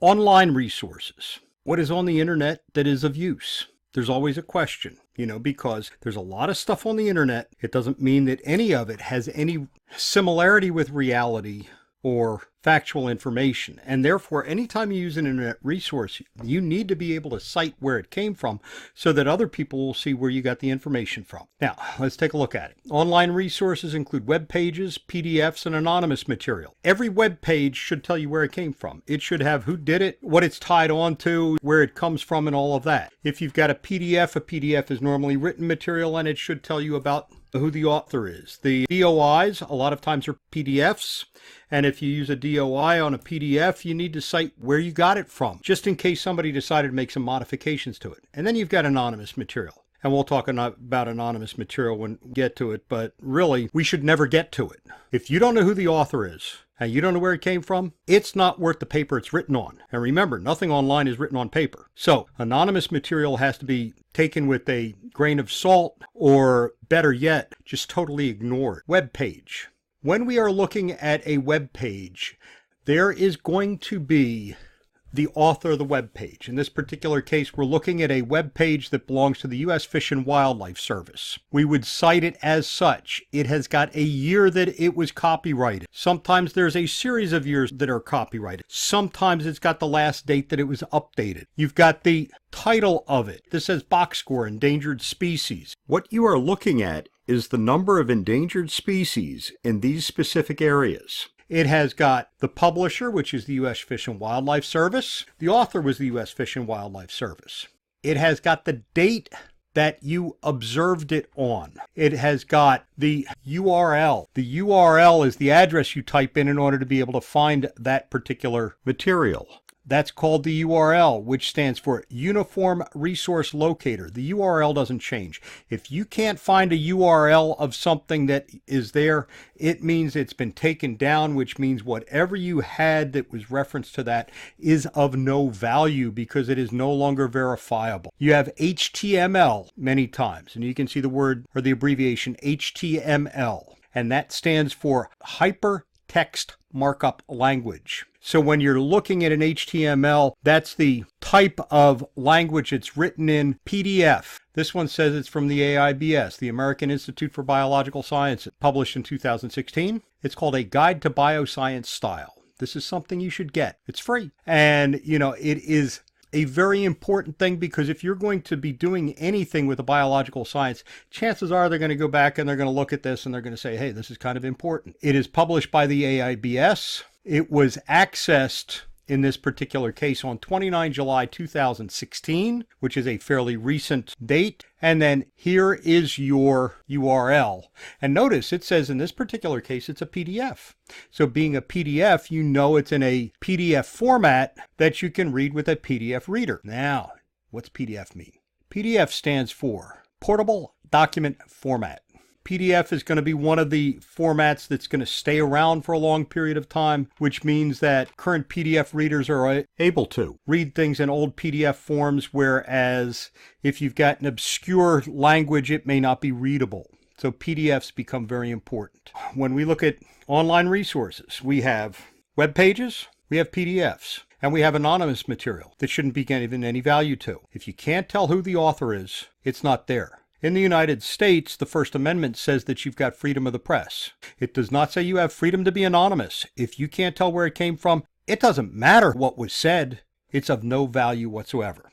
Online resources. What is on the internet that is of use? There's always a question, because there's a lot of stuff on the internet. It doesn't mean that any of it has any similarity with reality or factual information. And therefore, anytime you use an internet resource, you need to be able to cite where it came from so that other people will see where you got the information from. Now, let's take a look at it. Online resources include web pages, PDFs, and anonymous material. Every web page should tell you where it came from. It should have who did it, what it's tied on to, where it comes from, and all of that. If you've got a PDF is normally written material, and it should tell you about who the author is. The DOIs a lot of times are PDFs, and if you use a DOI on a PDF, you need to cite where you got it from, just in case somebody decided to make some modifications to it. And then you've got anonymous material. And we'll talk about anonymous material when we get to it, but really, we should never get to it. If you don't know who the author is, and you don't know where it came from, it's not worth the paper it's written on. And remember, nothing online is written on paper. So anonymous material has to be taken with a grain of salt, or better yet, just totally ignored. Web page. When we are looking at a web page, there is going to be the author of the web page. In this particular case, we're looking at a web page that belongs to the U.S. Fish and Wildlife Service. We would cite it as such. It has got a year that it was copyrighted. Sometimes there's a series of years that are copyrighted. Sometimes it's got the last date that it was updated. You've got the title of it. This says box score, endangered species. What you are looking at is the number of endangered species in these specific areas. It has got the publisher, which is the U.S. Fish and Wildlife Service. The author was the U.S. Fish and Wildlife Service. It has got the date that you observed it on. It has got the URL. The URL is the address you type in order to be able to find that particular material. That's called the URL, which stands for Uniform Resource Locator. The URL doesn't change. If you can't find a URL of something that is there, it means it's been taken down, which means whatever you had that was referenced to that is of no value because it is no longer verifiable. You have HTML many times, and you can see the word or the abbreviation HTML, and that stands for Hypertext Markup Language. So when you're looking at an HTML, that's the type of language it's written in. PDF. This one says it's from the AIBS, the American Institute for Biological Sciences, published in 2016. It's called A Guide to Bioscience Style. This is something you should get. It's free. And, it is a very important thing because if you're going to be doing anything with a biological science, chances are they're going to go back and they're going to look at this and they're going to say, hey, this is kind of important. It is published by the AIBS. It was accessed in this particular case on 29 July 2016, which is a fairly recent date. And then here is your URL. And notice it says in this particular case, it's a PDF. So being a PDF, it's in a PDF format that you can read with a PDF reader. Now, what's PDF mean? PDF stands for Portable Document Format. PDF is going to be one of the formats that's going to stay around for a long period of time, which means that current PDF readers are able to read things in old PDF forms, whereas if you've got an obscure language, it may not be readable. So PDFs become very important. When we look at online resources, we have web pages, we have PDFs, and we have anonymous material that shouldn't be given any value to. If you can't tell who the author is, it's not there. In the United States, the First Amendment says that you've got freedom of the press. It does not say you have freedom to be anonymous. If you can't tell where it came from, it doesn't matter what was said. It's of no value whatsoever.